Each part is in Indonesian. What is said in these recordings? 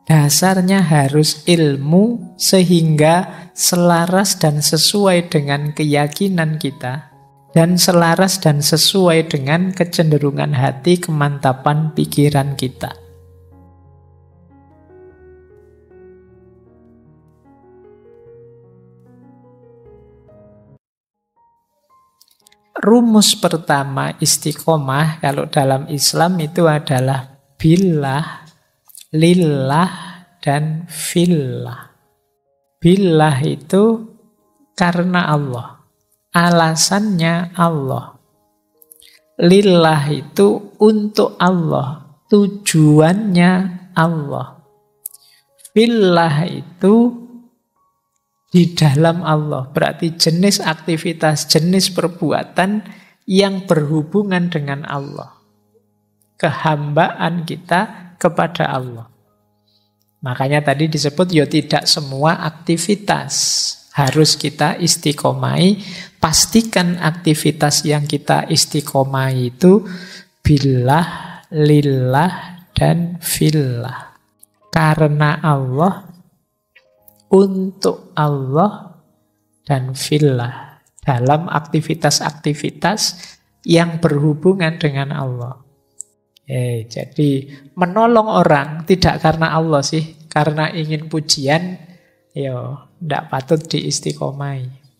Dasarnya harus ilmu sehingga selaras dan sesuai dengan keyakinan kita, dan selaras dan sesuai dengan kecenderungan hati, kemantapan pikiran kita. Rumus pertama istiqomah kalau dalam Islam itu adalah billah, lillah, dan fillah. Billah itu karena Allah. Alasannya Allah. Lillah itu untuk Allah. Tujuannya Allah. Fillah itu di dalam Allah. Berarti jenis aktivitas, jenis perbuatan yang berhubungan dengan Allah. Kehambaan kita kepada Allah. Makanya tadi disebut ya tidak semua aktivitas harus kita istiqomai. Pastikan aktivitas yang kita istiqomai itu billah, lillah, dan fillah. Karena Allah, untuk Allah, dan fillah. Dalam aktivitas-aktivitas yang berhubungan dengan Allah. Jadi menolong orang tidak karena Allah sih, karena ingin pujian, ya tidak patut diistiqomai.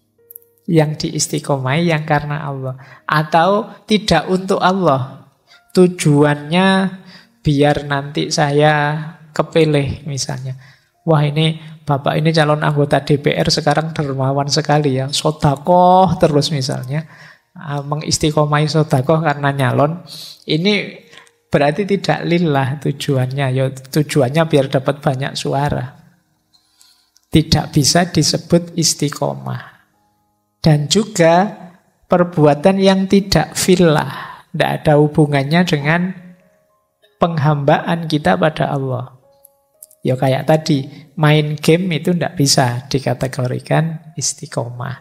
Yang diistiqomai yang karena Allah. Atau tidak untuk Allah. Tujuannya biar nanti saya kepilih misalnya. Wah ini Bapak ini calon anggota DPR sekarang dermawan sekali ya. Sodakoh terus misalnya. Mengistiqomai sodakoh karena nyalon. Ini berarti tidak lillah tujuannya. Ya, tujuannya biar dapat banyak suara. Tidak bisa disebut istiqomah. Dan juga perbuatan yang tidak fillah. Tidak ada hubungannya dengan penghambaan kita pada Allah. Ya kayak tadi, main game itu tidak bisa dikategorikan istiqomah.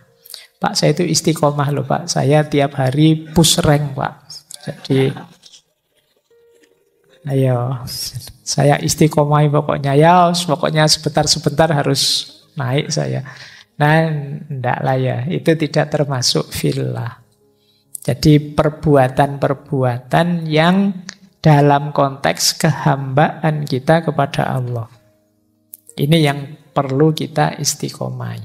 Pak, saya itu istiqomah loh Pak. Saya tiap hari push rank Pak. Jadi ayo, saya istiqomah pokoknya. Ya, pokoknya sebentar-sebentar harus naik saya. Nah, enggak lah ya. Itu tidak termasuk fillah. Jadi perbuatan-perbuatan yang dalam konteks kehambaan kita kepada Allah. Ini yang perlu kita istiqomah.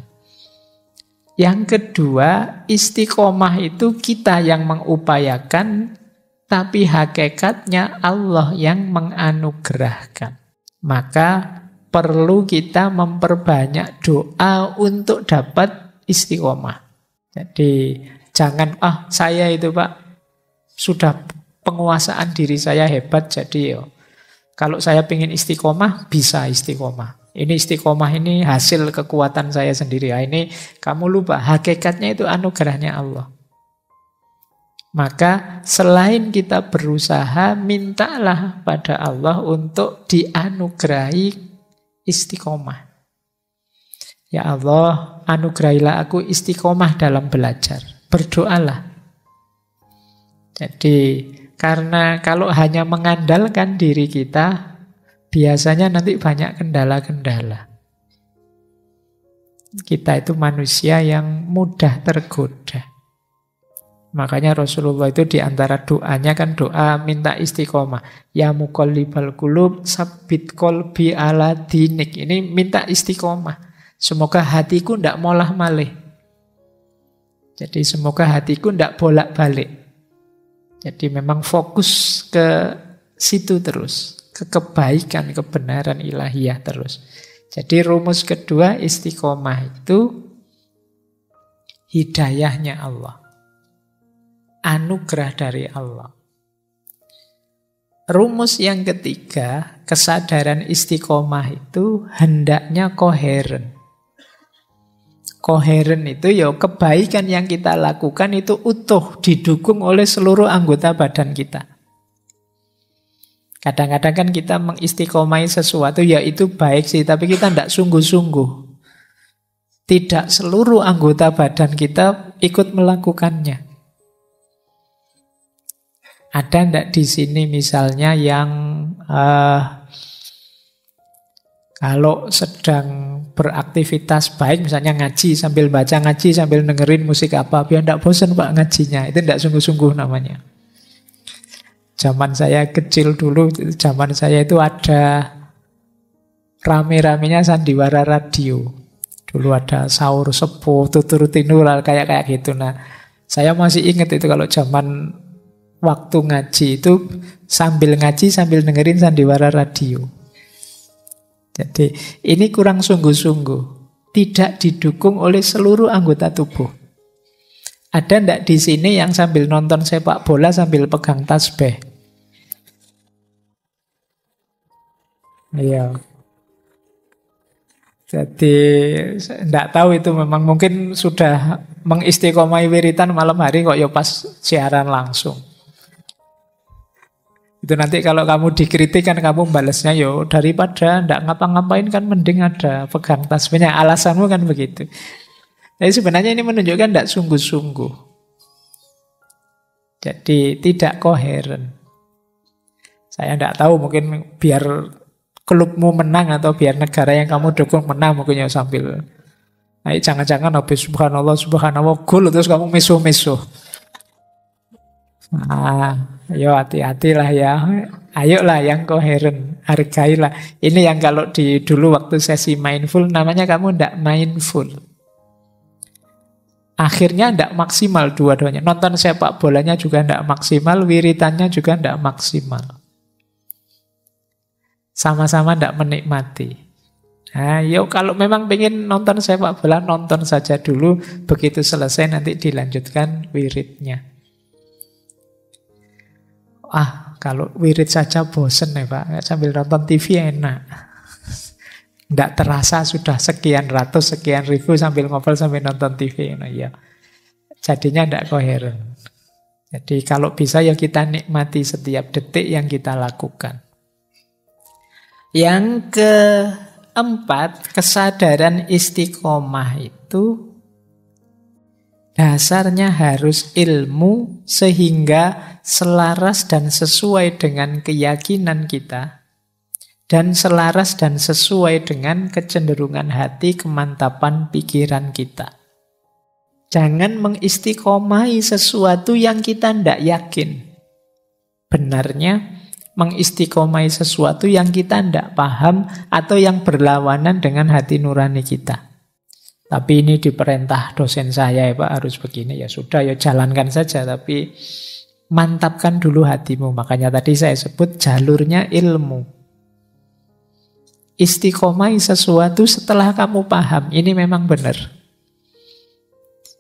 Yang kedua, istiqomah itu kita yang mengupayakan, tapi hakikatnya Allah yang menganugerahkan. Maka perlu kita memperbanyak doa untuk dapat istiqomah. Jadi jangan, saya itu Pak, sudah penguasaan diri saya hebat, jadi kalau saya ingin istiqomah, bisa istiqomah. Ini istiqomah ini hasil kekuatan saya sendiri. Ini kamu lupa, hakikatnya itu anugerahnya Allah. Maka selain kita berusaha, mintalah pada Allah untuk dianugerahi istiqomah. Ya Allah, anugerahilah aku istiqomah dalam belajar. Berdoalah. Jadi, karena kalau hanya mengandalkan diri kita, biasanya nanti banyak kendala-kendala. Kita itu manusia yang mudah tergoda. Makanya Rasulullah itu diantara doanya kan doa minta istiqomah. Ya muqallibal qulub, sabbit qalbi ala dinik. Ini minta istiqomah. Semoga hatiku tidak molah-malih. Jadi semoga hatiku tidak bolak-balik. Jadi memang fokus ke situ terus. Ke kebaikan, kebenaran ilahiyah terus. Jadi rumus kedua istiqomah itu hidayahnya Allah. Anugerah dari Allah. Rumus yang ketiga, kesadaran istiqomah itu hendaknya koheren. Koheren itu ya kebaikan yang kita lakukan itu utuh, didukung oleh seluruh anggota badan kita. Kadang-kadang kan kita mengistiqomai sesuatu, ya itu baik sih, tapi kita tidak sungguh-sungguh. Tidak seluruh anggota badan kita ikut melakukannya. Ada enggak di sini misalnya yang Kalau sedang beraktivitas baik, misalnya ngaji sambil baca ngaji, sambil dengerin musik apa, biar tidak bosan Pak ngajinya. Itu tidak sungguh-sungguh namanya. Zaman saya kecil dulu, zaman saya itu ada rame-ramenya sandiwara radio. Dulu ada Sahur Sepuh, Tutur Tinur, kayak gitu. Nah, saya masih ingat itu kalau zaman waktu ngaji itu sambil ngaji sambil dengerin sandiwara radio. Jadi ini kurang sungguh-sungguh. Tidak didukung oleh seluruh anggota tubuh. Ada ndak di sini yang sambil nonton sepak bola sambil pegang tasbih? Iya. Jadi ndak tahu itu memang mungkin sudah mengistiqomai wiritan malam hari kok ya pas siaran langsung. Itu nanti kalau kamu dikritik kan kamu balasnya yo daripada ndak ngapa-ngapain kan mending ada pegang tasbihnya. Alasanmu kan begitu. Jadi sebenarnya ini menunjukkan ndak sungguh-sungguh. Jadi tidak koheren. Saya ndak tahu mungkin biar klubmu menang atau biar negara yang kamu dukung menang mungkin ya sambil. Nah, jangan-jangan habis subhanallah subhanallah gol terus kamu mesuh-mesuh. Nah, ayo hati-hatilah ya. Ayolah yang koheren, hargailah. Ini yang kalau di dulu waktu sesi mindful namanya kamu ndak mindful. Akhirnya ndak maksimal dua-duanya. Nonton sepak bolanya juga ndak maksimal, wiritannya juga ndak maksimal. Sama-sama ndak menikmati. Nah, yuk kalau memang pengen nonton sepak bola, nonton saja dulu. Begitu selesai nanti dilanjutkan wiridnya. Kalau wirid saja bosen ya Pak. Sambil nonton TV enak. Nggak terasa sudah sekian ratus, sekian ribu sambil ngobrol sambil nonton TV. Nah, ya. Jadinya nggak koheren. Jadi kalau bisa ya kita nikmati setiap detik yang kita lakukan. Yang keempat, kesadaran istiqomah itu dasarnya harus ilmu sehingga selaras dan sesuai dengan keyakinan kita dan selaras dan sesuai dengan kecenderungan hati, kemantapan pikiran kita. Jangan mengistiqomahi sesuatu yang kita tidak yakin. Benarnya mengistiqomahi sesuatu yang kita tidak paham atau yang berlawanan dengan hati nurani kita. Tapi ini diperintah dosen saya ya Pak harus begini, ya sudah ya jalankan saja, tapi mantapkan dulu hatimu. Makanya tadi saya sebut jalurnya ilmu. Istiqomah sesuatu setelah kamu paham, ini memang benar.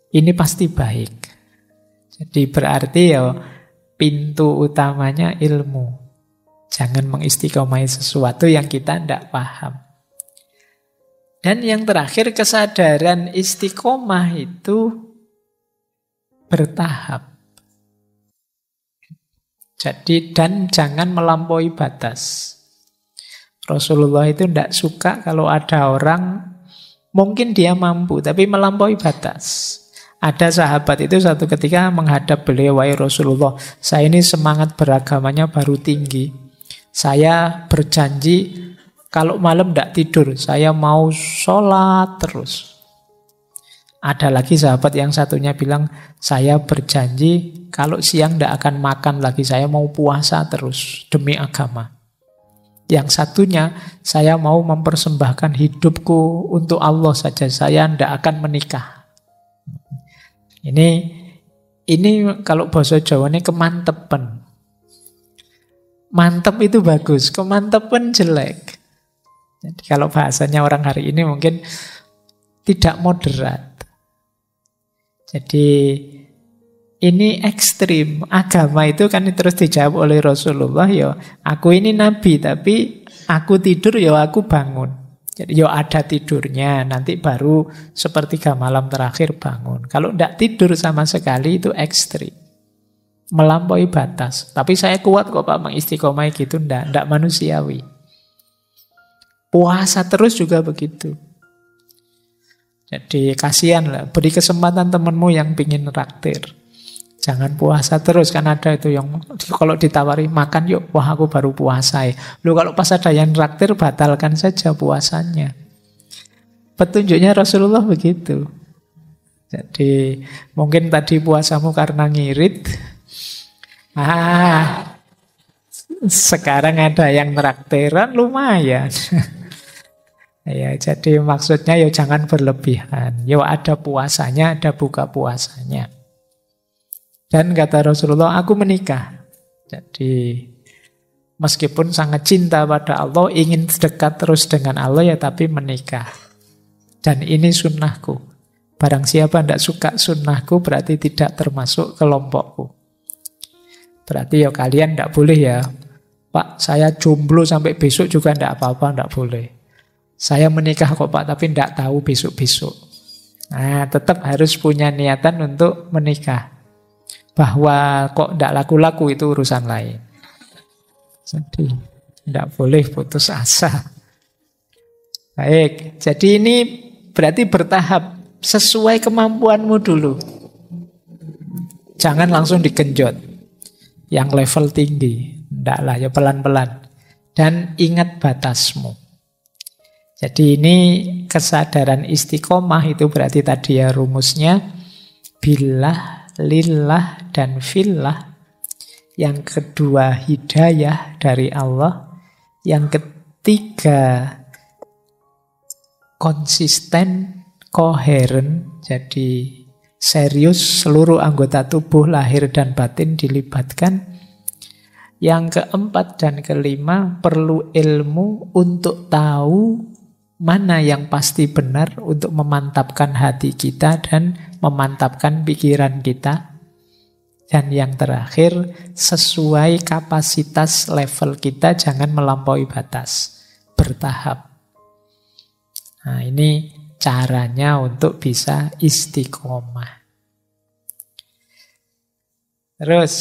Ini pasti baik. Jadi berarti ya pintu utamanya ilmu. Jangan mengistiqomahi sesuatu yang kita tidak paham. Dan yang terakhir, kesadaran istiqomah itu bertahap. Jadi, dan jangan melampaui batas. Rasulullah itu tidak suka kalau ada orang, mungkin dia mampu, tapi melampaui batas. Ada sahabat itu satu ketika menghadap beliau, wahai Rasulullah, saya ini semangat beragamanya baru tinggi. Saya berjanji, kalau malam tidak tidur, saya mau sholat terus. Ada lagi sahabat yang satunya bilang, saya berjanji kalau siang tidak akan makan lagi, saya mau puasa terus demi agama. Yang satunya, saya mau mempersembahkan hidupku untuk Allah saja, saya tidak akan menikah. Ini kalau bahasa Jawa ini kemantepan. Mantep itu bagus, kemantepan jelek. Jadi kalau bahasanya orang hari ini mungkin tidak moderat. Jadi ini ekstrim. Agama itu kan terus dijawab oleh Rasulullah, ya aku ini nabi tapi aku tidur ya aku bangun. Jadi ya ada tidurnya, nanti baru sepertiga malam terakhir bangun. Kalau tidak tidur sama sekali itu ekstrim. Melampaui batas. Tapi saya kuat kok Pak mengistiqomai gitu, tidak manusiawi. Puasa terus juga begitu. Jadi kasihan lah, beri kesempatan temanmu yang pingin raktir. Jangan puasa terus, kan ada itu yang kalau ditawari makan yuk, wah aku baru puasa ya. Lu kalau pas ada yang traktir, batalkan saja puasanya. Petunjuknya Rasulullah begitu. Jadi mungkin tadi puasamu karena ngirit. Sekarang ada yang traktiran lumayan. Ya, jadi maksudnya ya jangan berlebihan. Ya ada puasanya, ada buka puasanya. Dan kata Rasulullah, aku menikah. Jadi meskipun sangat cinta pada Allah, ingin dekat terus dengan Allah ya, tapi menikah. Dan ini sunnahku. Barang siapa tidak suka sunnahku berarti tidak termasuk kelompokku. Berarti ya kalian tidak boleh ya, Pak saya jomblo sampai besok juga tidak apa-apa, tidak boleh. Saya menikah kok Pak, tapi tidak tahu besok-besok. Nah, tetap harus punya niatan untuk menikah. Bahwa kok tidak laku-laku itu urusan lain. Jadi, tidak boleh putus asa. Baik, jadi ini berarti bertahap. Sesuai kemampuanmu dulu. Jangan langsung digenjot. Yang level tinggi. Tidak lah, ya pelan-pelan. Dan ingat batasmu. Jadi ini kesadaran istiqomah itu berarti tadi ya rumusnya billah, lillah, dan fillah. Yang kedua hidayah dari Allah. Yang ketiga konsisten, koheren. Jadi serius seluruh anggota tubuh lahir dan batin dilibatkan. Yang keempat dan kelima perlu ilmu untuk tahu mana yang pasti benar untuk memantapkan hati kita dan memantapkan pikiran kita. Dan yang terakhir, sesuai kapasitas level kita, jangan melampaui batas. Bertahap. Nah, ini caranya untuk bisa istiqomah. Terus,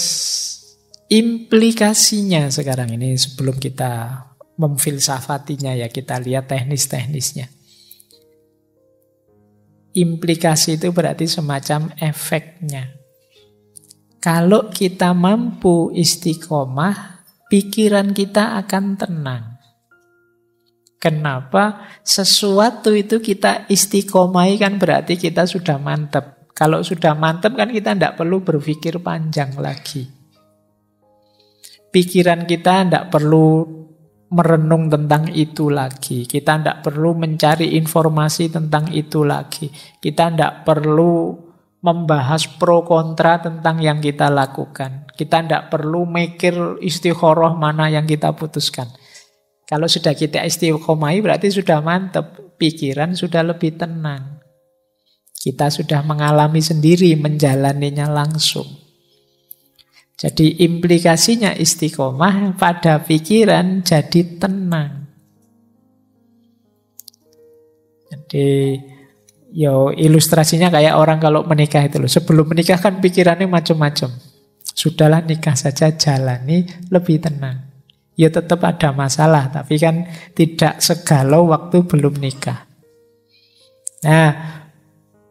implikasinya sekarang ini sebelum kita memfilsafatinya ya, kita lihat teknis-teknisnya. Implikasi itu berarti semacam efeknya. Kalau kita mampu istiqomah, pikiran kita akan tenang. Kenapa? Sesuatu itu kita istiqomahi kan berarti kita sudah mantap. Kalau sudah mantap kan kita tidak perlu berpikir panjang lagi. Pikiran kita tidak perlu merenung tentang itu lagi. Kita tidak perlu mencari informasi tentang itu lagi. Kita tidak perlu membahas pro kontra tentang yang kita lakukan. Kita tidak perlu mikir istikharah mana yang kita putuskan. Kalau sudah kita istiqomahi berarti sudah mantap. Pikiran sudah lebih tenang. Kita sudah mengalami sendiri, menjalaninya langsung. Jadi implikasinya istiqomah pada pikiran jadi tenang. Jadi ilustrasinya kayak orang kalau menikah itu loh. Sebelum menikah kan pikirannya macam-macam. Sudahlah nikah saja, jalani lebih tenang. Ya tetap ada masalah, tapi kan tidak segalau waktu belum nikah. Nah,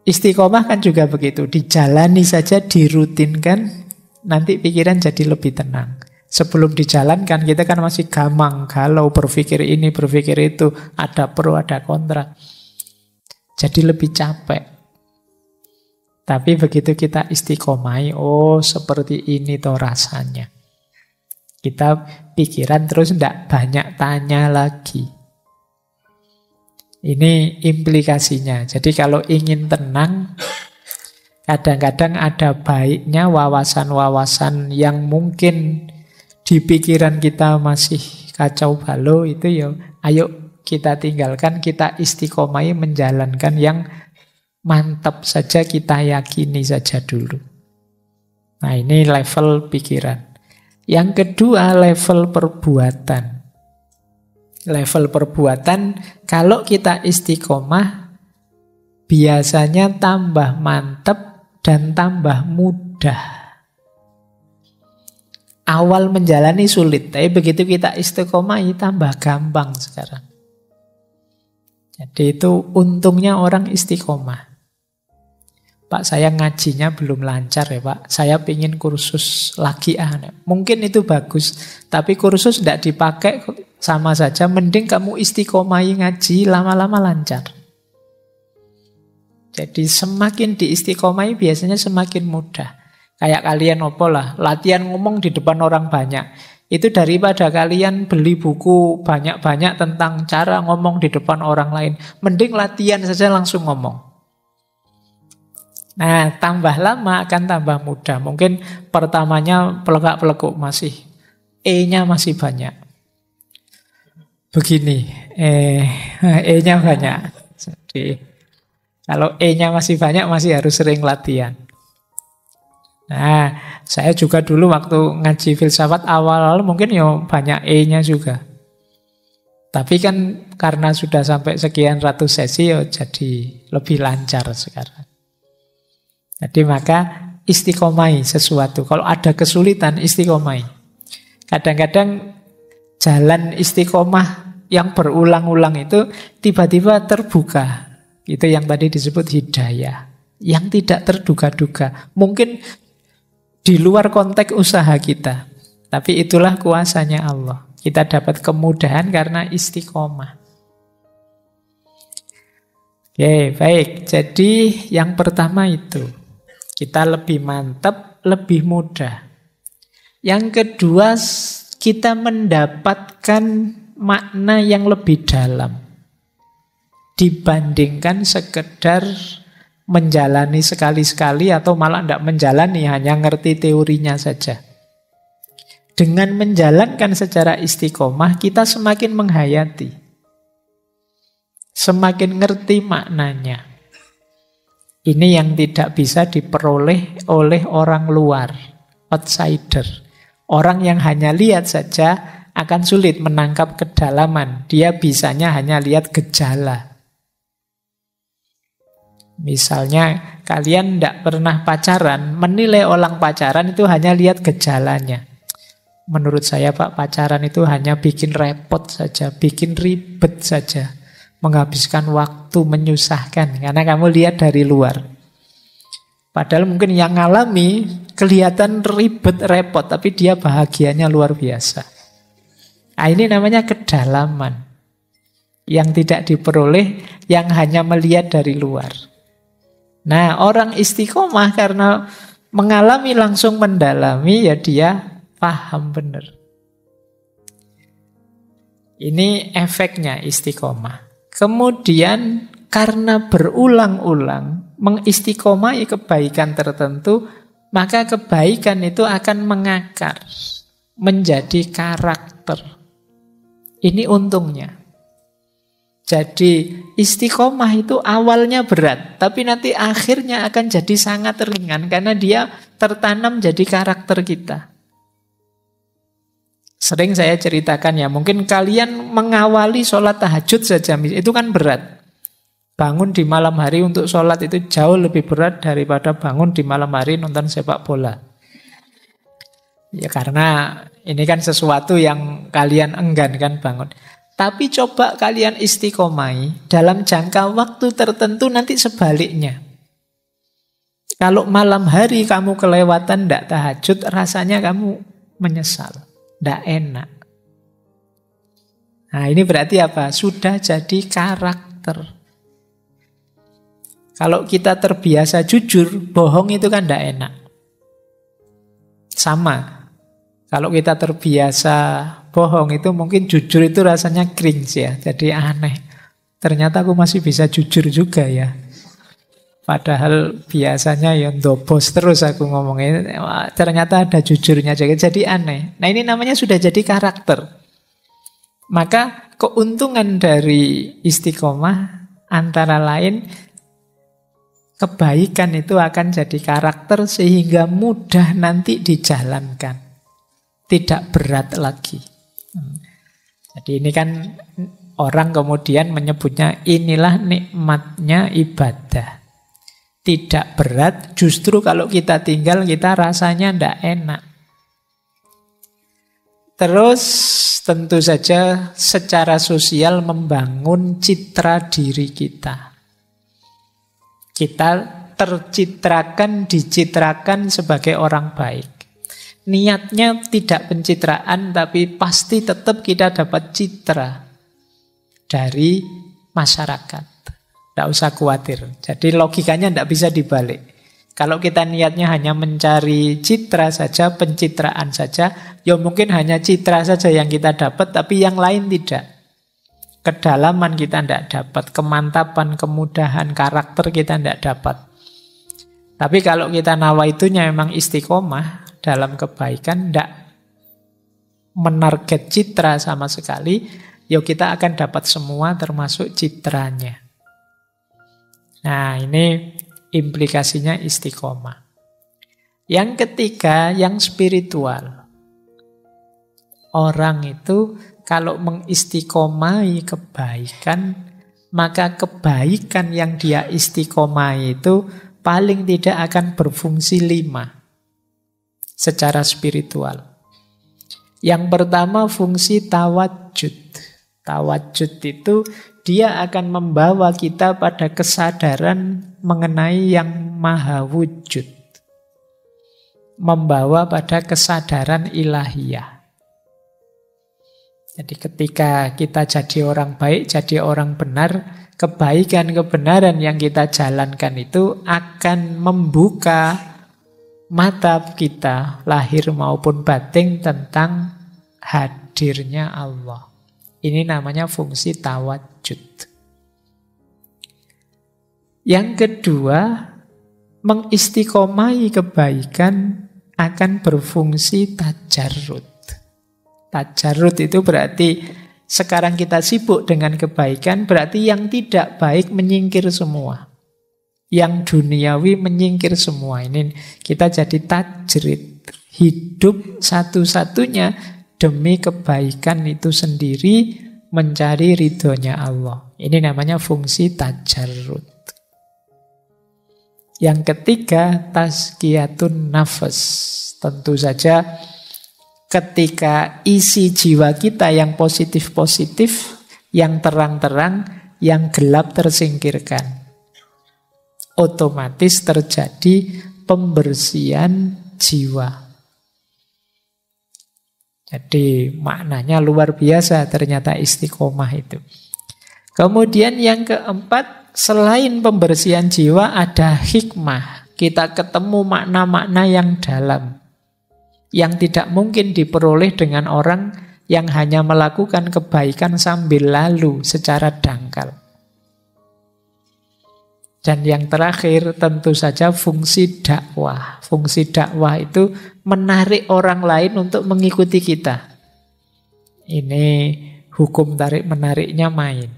istiqomah kan juga begitu. Dijalani saja, dirutinkan. Nanti pikiran jadi lebih tenang. Sebelum dijalankan kita kan masih gamang, galau, berpikir ini, berpikir itu, ada pro, ada kontra. Jadi lebih capek. Tapi begitu kita istiqomai, oh seperti ini toh rasanya. Kita pikiran terus tidak banyak tanya lagi. Ini implikasinya. Jadi kalau ingin tenang, kadang-kadang ada baiknya wawasan-wawasan yang mungkin di pikiran kita masih kacau balau itu ya, ayo kita tinggalkan, kita istiqomai menjalankan yang mantap saja, kita yakini saja dulu. Nah ini level pikiran. Yang kedua level perbuatan. Level perbuatan, kalau kita istiqomah biasanya tambah mantap dan tambah mudah. Awal menjalani sulit, tapi begitu kita istiqomah tambah gampang sekarang. Jadi itu untungnya orang istiqomah. Pak, saya ngajinya belum lancar ya Pak, saya pingin kursus lagi. Mungkin itu bagus, tapi kursus tidak dipakai sama saja. Mending kamu istiqomahi ngaji, lama-lama lancar. Jadi semakin diistiqomahi biasanya semakin mudah. Kayak kalian lah, latihan ngomong di depan orang banyak. Itu daripada kalian beli buku banyak-banyak tentang cara ngomong di depan orang lain. Mending latihan saja langsung ngomong. Nah, tambah lama akan tambah mudah. Mungkin pertamanya pelegak-peleguk masih, E-nya masih banyak. Begini, E-nya banyak. Jadi, kalau E-nya masih banyak, masih harus sering latihan. Nah, saya juga dulu waktu ngaji filsafat awal-awal mungkin ya banyak E-nya juga. Tapi kan karena sudah sampai sekian ratus sesi, ya jadi lebih lancar sekarang. Jadi maka istiqomai sesuatu. Kalau ada kesulitan, istiqomai. Kadang-kadang jalan istiqomah yang berulang-ulang itu tiba-tiba terbuka. Itu yang tadi disebut hidayah. Yang tidak terduga-duga. Mungkin di luar konteks usaha kita. Tapi itulah kuasanya Allah. Kita dapat kemudahan karena istiqomah. Oke, baik. Jadi yang pertama itu. Kita lebih mantap, lebih mudah. Yang kedua, kita mendapatkan makna yang lebih dalam. Dibandingkan sekedar menjalani sekali-sekali atau malah tidak menjalani, hanya ngerti teorinya saja. Dengan menjalankan secara istiqomah, kita semakin menghayati. Semakin ngerti maknanya. Ini yang tidak bisa diperoleh oleh orang luar, outsider. Orang yang hanya lihat saja akan sulit menangkap kedalaman. Dia bisanya hanya lihat gejala. Misalnya kalian tidak pernah pacaran, menilai orang pacaran itu hanya lihat gejalanya. Menurut saya Pak, pacaran itu hanya bikin repot saja, bikin ribet saja. Menghabiskan waktu, menyusahkan. Karena kamu lihat dari luar. Padahal mungkin yang ngalami kelihatan ribet, repot. Tapi dia bahagianya luar biasa. Nah, ini namanya kedalaman. Yang tidak diperoleh, yang hanya melihat dari luar. Nah, orang istiqomah karena mengalami langsung mendalami, ya dia paham benar. Ini efeknya istiqomah. Kemudian karena berulang-ulang mengistiqomai kebaikan tertentu, maka kebaikan itu akan mengakar menjadi karakter. Ini untungnya. Jadi istiqomah itu awalnya berat, tapi nanti akhirnya akan jadi sangat ringan karena dia tertanam jadi karakter kita. Sering saya ceritakan ya, mungkin kalian mengawali sholat tahajud saja, itu kan berat. Bangun di malam hari untuk sholat itu jauh lebih berat daripada bangun di malam hari nonton sepak bola. Ya karena ini kan sesuatu yang kalian enggan kan bangun. Tapi coba kalian istiqomai dalam jangka waktu tertentu nanti sebaliknya. Kalau malam hari kamu kelewatan tidak tahajud, rasanya kamu menyesal. Tidak enak. Nah ini berarti apa? Sudah jadi karakter. Kalau kita terbiasa jujur, bohong itu kan tidak enak. Sama. Kalau kita terbiasa bohong itu mungkin jujur itu rasanya cringe ya. Jadi aneh. Ternyata aku masih bisa jujur juga ya. Padahal biasanya ya ndobos terus aku ngomongin. Ternyata ada jujurnya juga. Jadi aneh. Nah ini namanya sudah jadi karakter. Maka keuntungan dari istiqomah antara lain kebaikan itu akan jadi karakter sehingga mudah nanti dijalankan. Tidak berat lagi. Jadi ini kan orang kemudian menyebutnya inilah nikmatnya ibadah. Tidak berat, justru kalau kita tinggal kita rasanya tidak enak. Terus tentu saja secara sosial membangun citra diri kita. Kita tercitrakan, dicitrakan sebagai orang baik. Niatnya tidak pencitraan, tapi pasti tetap kita dapat citra dari masyarakat. Tidak usah khawatir. Jadi logikanya tidak bisa dibalik. Kalau kita niatnya hanya mencari citra saja, pencitraan saja, ya mungkin hanya citra saja yang kita dapat, tapi yang lain tidak. Kedalaman kita tidak dapat, kemantapan, kemudahan, karakter kita tidak dapat. Tapi kalau kita nawaitunya memang istiqomah dalam kebaikan, tidak menarget citra sama sekali, ya kita akan dapat semua termasuk citranya. Nah, ini implikasinya istiqomah. Yang ketiga, yang spiritual. Orang itu kalau mengistiqomai kebaikan, maka kebaikan yang dia istiqomai itu paling tidak akan berfungsi 5 secara spiritual. Yang pertama fungsi tawajud. Tawajud itu dia akan membawa kita pada kesadaran mengenai yang maha wujud. Membawa pada kesadaran ilahiyah. Jadi ketika kita jadi orang baik, jadi orang benar, kebaikan, kebenaran yang kita jalankan itu akan membuka mata kita, lahir maupun batin, tentang hadirnya Allah. Ini namanya fungsi tawajud. Yang kedua, mengistiqomai kebaikan akan berfungsi tajarrud. Tajarrud itu berarti sekarang kita sibuk dengan kebaikan, berarti yang tidak baik menyingkir semua. Yang duniawi menyingkir semua. Ini kita jadi tajrid. Hidup satu-satunya demi kebaikan itu sendiri, mencari ridhonya Allah. Ini namanya fungsi tajarrud. Yang ketiga, tazkiyatun nafas. Tentu saja ketika isi jiwa kita yang positif-positif, yang terang-terang, yang gelap tersingkirkan, otomatis terjadi pembersihan jiwa. Jadi maknanya luar biasa ternyata istiqomah itu. Kemudian yang keempat, selain pembersihan jiwa ada hikmah. Kita ketemu makna-makna yang dalam, yang tidak mungkin diperoleh dengan orang yang hanya melakukan kebaikan sambil lalu secara dangkal. Dan yang terakhir tentu saja fungsi dakwah. Fungsi dakwah itu menarik orang lain untuk mengikuti kita. Ini hukum tarik-menariknya main.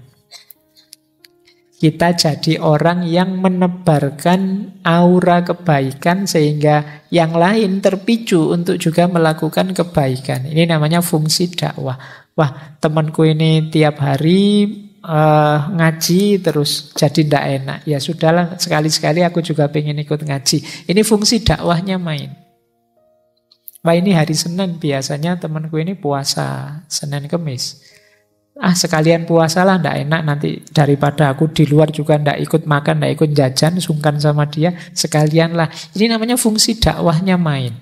Kita jadi orang yang menebarkan aura kebaikan sehingga yang lain terpicu untuk juga melakukan kebaikan. Ini namanya fungsi dakwah. Wah, temanku ini tiap hari ngaji terus jadi ndak enak. Ya sudahlah, sekali-sekali aku juga pengen ikut ngaji. Ini fungsi dakwahnya main. Wah, ini hari Senin biasanya temanku ini puasa Senin Kemis. Sekalian puasalah, ndak enak nanti daripada aku di luar juga ndak ikut makan, ndak ikut jajan, sungkan sama dia, sekalianlah. Ini namanya fungsi dakwahnya main.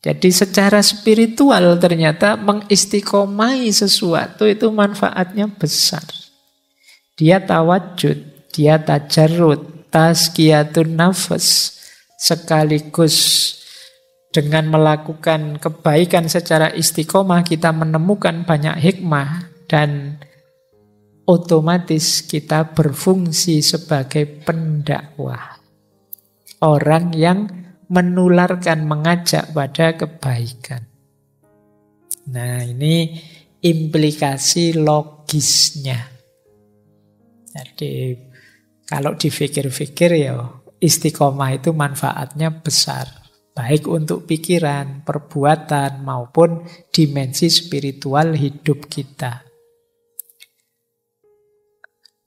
Jadi secara spiritual ternyata mengistiqomai sesuatu itu manfaatnya besar. Dia tawajud, dia tajarrud, tazkiyatun nafas, sekaligus dengan melakukan kebaikan secara istiqomah kita menemukan banyak hikmah dan otomatis kita berfungsi sebagai pendakwah. Orang yang menularkan, mengajak pada kebaikan. Nah, ini implikasi logisnya. Jadi kalau dipikir-pikir ya istiqomah itu manfaatnya besar. Baik untuk pikiran, perbuatan, maupun dimensi spiritual hidup kita.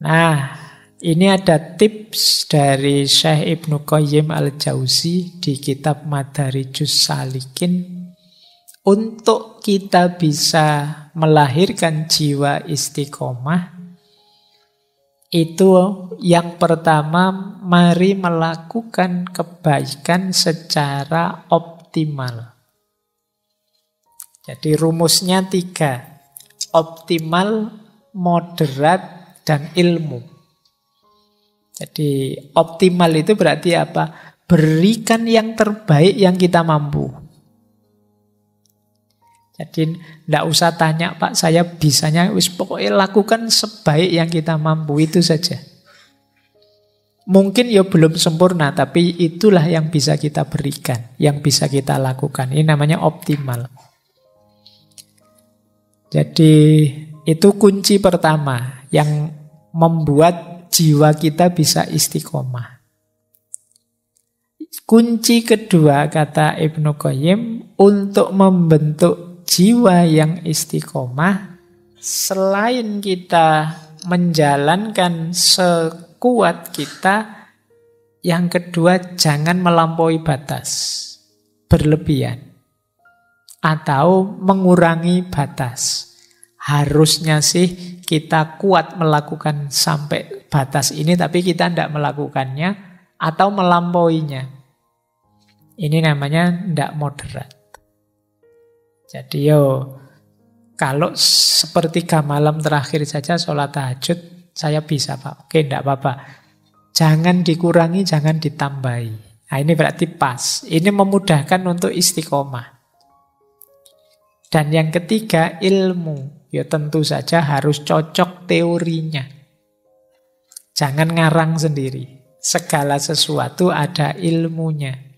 Nah, ini ada tips dari Syekh Ibnu Qayyim al-Jauzi di kitab Madarijus Salikin untuk kita bisa melahirkan jiwa istiqomah. Itu yang pertama, mari melakukan kebaikan secara optimal. Jadi rumusnya 3. Optimal, moderat, dan ilmu. Jadi optimal itu berarti apa? Berikan yang terbaik yang kita mampu. Jadi tidak usah tanya, Pak, saya bisanya, wis pokoknya lakukan sebaik yang kita mampu, itu saja. Mungkin ya belum sempurna, tapi itulah yang bisa kita berikan, yang bisa kita lakukan. Ini namanya optimal. Jadi itu kunci pertama yang membuat jiwa kita bisa istiqomah. Kunci kedua, kata Ibnu Qayyim, untuk membentuk jiwa yang istiqomah, selain kita menjalankan sekuat kita, yang kedua, jangan melampaui batas, berlebihan, atau mengurangi batas. Harusnya sih kita kuat melakukan sampai batas ini, tapi kita tidak melakukannya, atau melampauinya. Ini namanya tidak moderat. Jadi kalau sepertiga malam terakhir saja sholat tahajud, saya bisa, Pak. Oke, tidak apa-apa. Jangan dikurangi, jangan ditambahi. Nah, ini berarti pas. Ini memudahkan untuk istiqomah. Dan yang ketiga, ilmu. Ya tentu saja harus cocok teorinya. Jangan ngarang sendiri. Segala sesuatu ada ilmunya.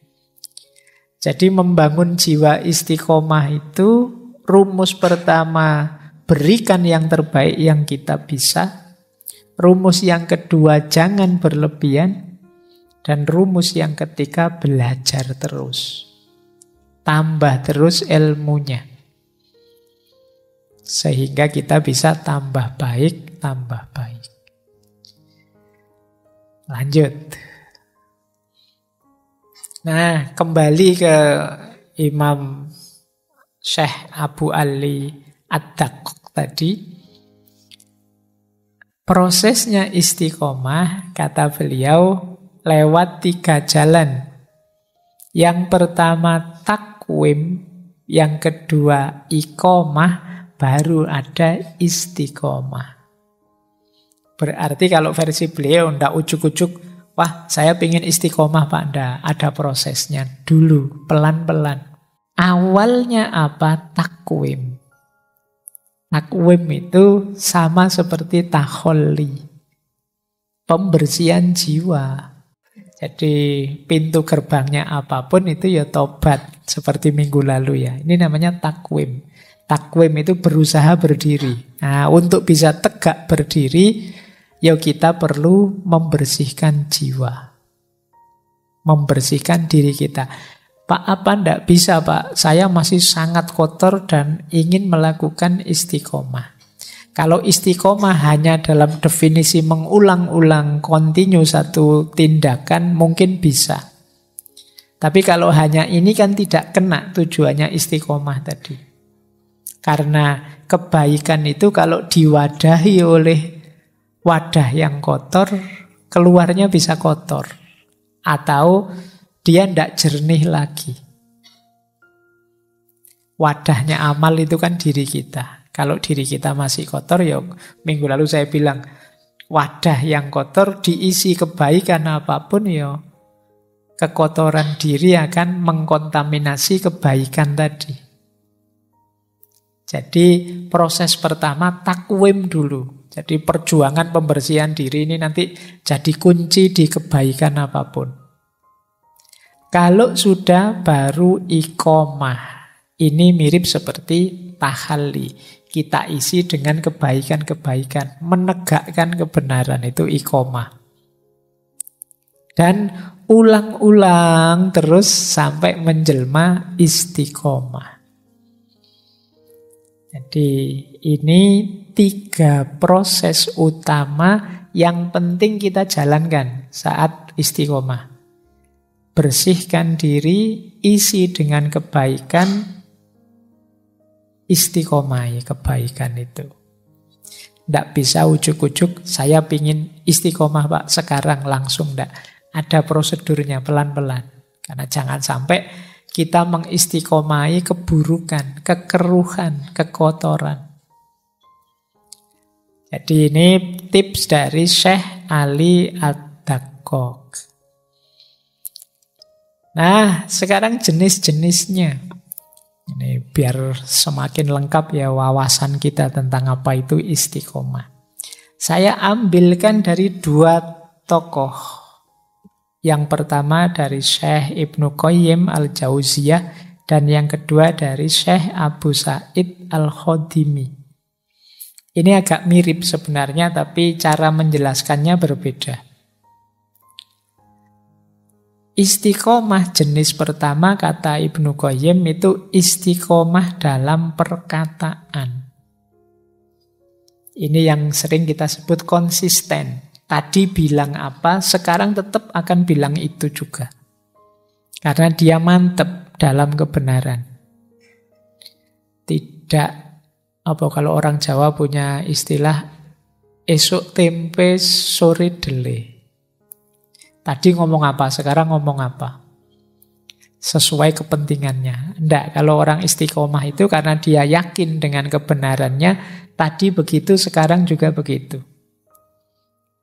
Jadi membangun jiwa istiqomah itu, rumus pertama, berikan yang terbaik yang kita bisa. Rumus yang kedua, jangan berlebihan. Dan rumus yang ketiga, belajar terus. Tambah terus ilmunya. Sehingga kita bisa tambah baik, tambah baik. Lanjut. Nah, kembali ke Imam Syekh Abu Ali Ad-Daqqaq tadi. Prosesnya istiqomah, kata beliau, lewat 3 jalan. Yang pertama takwim, yang kedua iqomah, baru ada istiqomah. Berarti kalau versi beliau tidak ujuk-ujuk, wah, saya pengen istiqomah, Pak. Nggak, ada prosesnya dulu, pelan-pelan. Awalnya apa? Takwim. Takwim itu sama seperti takholli, pembersihan jiwa. Jadi pintu gerbangnya apapun itu ya tobat, seperti minggu lalu ya. Ini namanya takwim. Takwim itu berusaha berdiri. Nah, untuk bisa tegak berdiri, ya kita perlu membersihkan jiwa. Membersihkan diri kita. Pak, apa enggak bisa, Pak? Saya masih sangat kotor dan ingin melakukan istiqomah. Kalau istiqomah hanya dalam definisi mengulang-ulang kontinu satu tindakan, mungkin bisa. Tapi kalau hanya ini kan tidak kena tujuannya istiqomah tadi. Karena kebaikan itu kalau diwadahi oleh wadah yang kotor, keluarnya bisa kotor. Atau dia tidak jernih lagi. Wadahnya amal itu kan diri kita. Kalau diri kita masih kotor, ya minggu lalu saya bilang, wadah yang kotor diisi kebaikan apapun, ya kekotoran diri akan mengkontaminasi kebaikan tadi. Jadi proses pertama takwim dulu. Jadi perjuangan pembersihan diri ini nanti jadi kunci di kebaikan apapun. Kalau sudah baru iqomah. Ini mirip seperti tahalli. Kita isi dengan kebaikan-kebaikan. Menegakkan kebenaran itu iqomah. Dan ulang-ulang terus sampai menjelma istiqomah. Jadi ini 3 proses utama yang penting kita jalankan saat istiqomah. Bersihkan diri, isi dengan kebaikan, istiqomah kebaikan itu. Tidak bisa ujuk-ujuk, saya pingin istiqomah Pak, sekarang langsung tidak. Ada prosedurnya pelan-pelan. Karena jangan sampai kita mengistiqomahi keburukan, kekeruhan, kekotoran. Jadi ini tips dari Syekh Ali Ad-Daqqaq. Nah, sekarang jenis-jenisnya. Ini biar semakin lengkap ya wawasan kita tentang apa itu istiqomah. Saya ambilkan dari 2 tokoh. Yang pertama dari Syekh Ibnu Qayyim Al-Jauziyah dan yang kedua dari Syekh Abu Sa'id Al-Khodimi. Ini agak mirip sebenarnya, tapi cara menjelaskannya berbeda. Istiqomah jenis pertama, kata Ibnu Qayyim, itu istiqomah dalam perkataan. Ini yang sering kita sebut konsisten. Tadi bilang apa, sekarang tetap akan bilang itu juga. Karena dia mantep dalam kebenaran. Tidak kalau orang Jawa punya istilah esuk tempe sore dele. Tadi ngomong apa, sekarang ngomong apa. Sesuai kepentingannya. Enggak, kalau orang istiqomah itu karena dia yakin dengan kebenarannya, tadi begitu, sekarang juga begitu.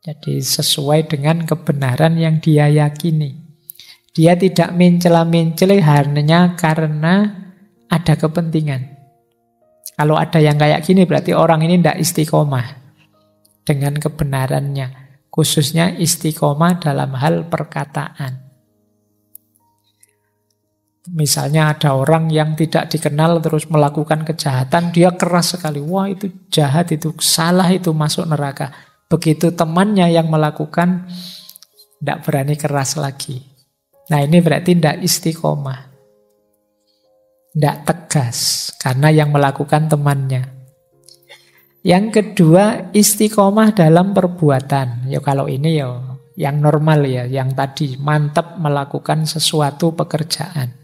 Jadi sesuai dengan kebenaran yang dia yakini. Dia tidak mencela-mencela hanya karena ada kepentingan. Kalau ada yang kayak gini berarti orang ini tidak istiqomah dengan kebenarannya. Khususnya istiqomah dalam hal perkataan. Misalnya ada orang yang tidak dikenal terus melakukan kejahatan, dia keras sekali. Wah itu jahat, itu salah, itu masuk neraka. Begitu temannya yang melakukan, tidak berani keras lagi. Nah ini berarti tidak istiqomah. Tidak tegas, karena yang melakukan temannya. Yang kedua, istiqomah dalam perbuatan. Ya kalau ini ya yang normal ya, yang tadi mantap melakukan sesuatu pekerjaan.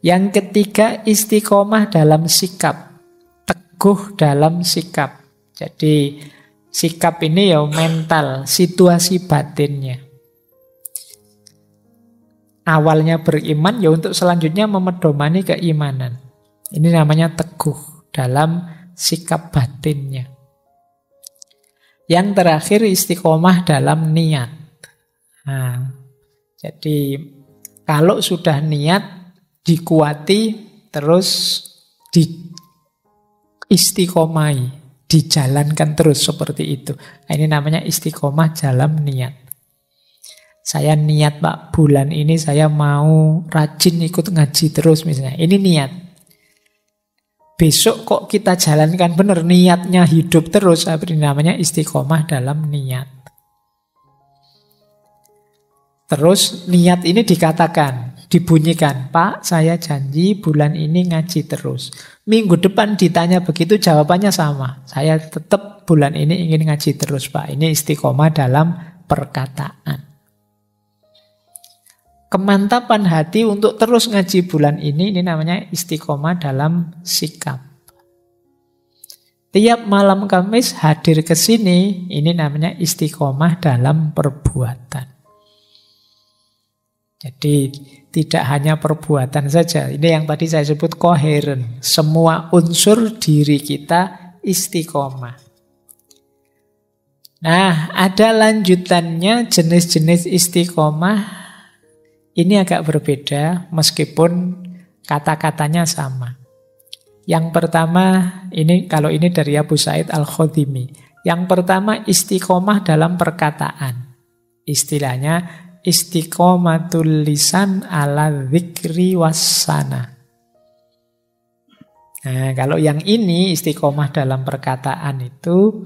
Yang ketiga, istiqomah dalam sikap. Teguh dalam sikap. Jadi sikap ini ya mental, situasi batinnya. Awalnya beriman, ya untuk selanjutnya memedomani keimanan. Ini namanya teguh dalam sikap batinnya. Yang terakhir istiqomah dalam niat. Nah, jadi kalau sudah niat, dikuati, terus diistiqomahi, dijalankan terus seperti itu. Nah, ini namanya istiqomah dalam niat. Saya niat Pak, bulan ini saya mau rajin ikut ngaji terus misalnya. Ini niat. Besok kok kita jalankan benar, niatnya hidup terus. Ini namanya istiqomah dalam niat. Terus niat ini dikatakan, dibunyikan, Pak saya janji bulan ini ngaji terus. Minggu depan ditanya begitu, jawabannya sama. Saya tetap bulan ini ingin ngaji terus Pak. Ini istiqomah dalam perkataan. Kemantapan hati untuk terus ngaji bulan ini namanya istiqomah dalam sikap. Tiap malam Kamis hadir ke sini, ini namanya istiqomah dalam perbuatan. Jadi tidak hanya perbuatan saja, ini yang tadi saya sebut koheren. Semua unsur diri kita istiqomah. Nah, ada lanjutannya jenis-jenis istiqomah. Ini agak berbeda meskipun kata-katanya sama. Yang pertama, kalau ini dari Abu Sa'id Al-Khodimi. Yang pertama istiqomah dalam perkataan. Istilahnya istiqomatul lisan ala dzikri wassana. Nah, kalau yang ini istiqomah dalam perkataan itu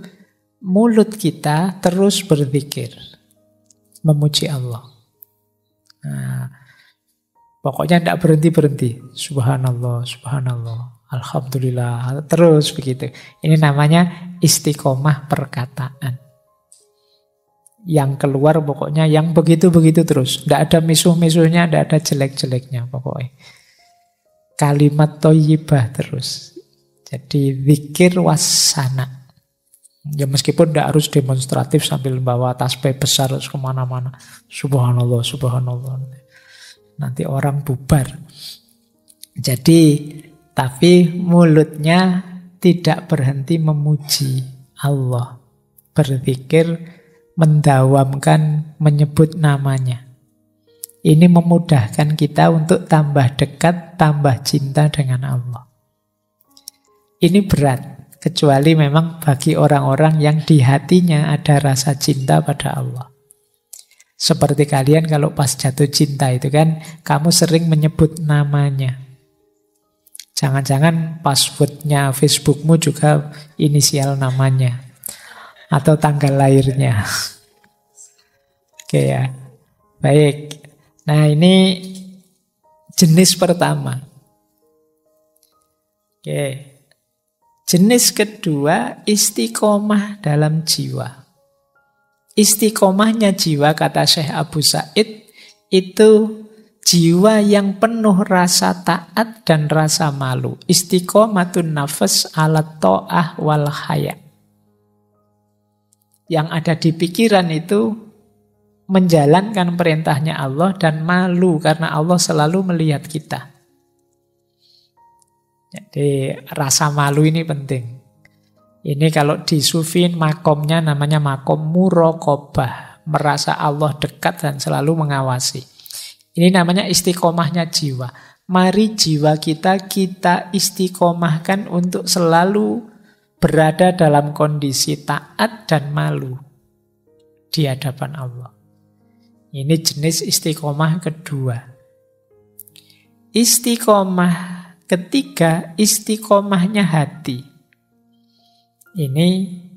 mulut kita terus berzikir, memuji Allah. Nah, pokoknya tidak berhenti-berhenti. Subhanallah, subhanallah, alhamdulillah, terus begitu. Ini namanya istiqomah perkataan. Yang keluar pokoknya yang begitu-begitu terus. Tidak ada misuh-misuhnya, tidak ada jelek-jeleknya pokoknya. Kalimat thayyibah terus. Jadi zikir wassana. Ya meskipun tidak harus demonstratif sambil bawa tasbih besar kemana-mana. Subhanallah, subhanallah. Nanti orang bubar. Jadi, tapi mulutnya tidak berhenti memuji Allah. Berzikir, mendawamkan, menyebut namanya. Ini memudahkan kita untuk tambah dekat, tambah cinta dengan Allah. Ini berat. Kecuali memang bagi orang-orang yang di hatinya ada rasa cinta pada Allah. Seperti kalian kalau pas jatuh cinta itu kan, kamu sering menyebut namanya. Jangan-jangan passwordnya Facebookmu juga inisial namanya. Atau tanggal lahirnya. Oke ya. Baik. Nah ini jenis pertama. Oke. Jenis kedua, istiqomah dalam jiwa. Istiqomahnya jiwa, kata Syekh Abu Said, itu jiwa yang penuh rasa taat dan rasa malu. Istiqomatun nafas ala ta'ah wal haya. Yang ada di pikiran itu menjalankan perintahnya Allah dan malu karena Allah selalu melihat kita. Jadi rasa malu ini penting. Ini kalau di Sufi makomnya namanya makom muraqabah. Merasa Allah dekat dan selalu mengawasi. Ini namanya istiqomahnya jiwa. Mari jiwa kita istiqomahkan untuk selalu berada dalam kondisi taat dan malu di hadapan Allah. Ini jenis istiqomah kedua. Istiqomah ketiga, istiqomahnya hati. Ini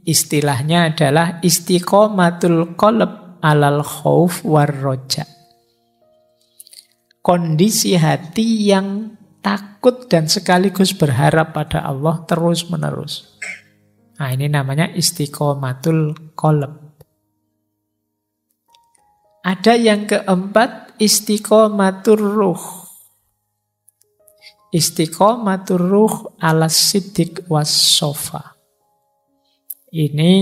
istilahnya adalah istiqomatul qalb alal khauf war roja. Kondisi hati yang takut dan sekaligus berharap pada Allah terus-menerus. Nah, ini namanya istiqomatul qalb. Ada yang keempat, istiqomatur ruh. Istiqomatur ruh ala siddiq was sofa. Ini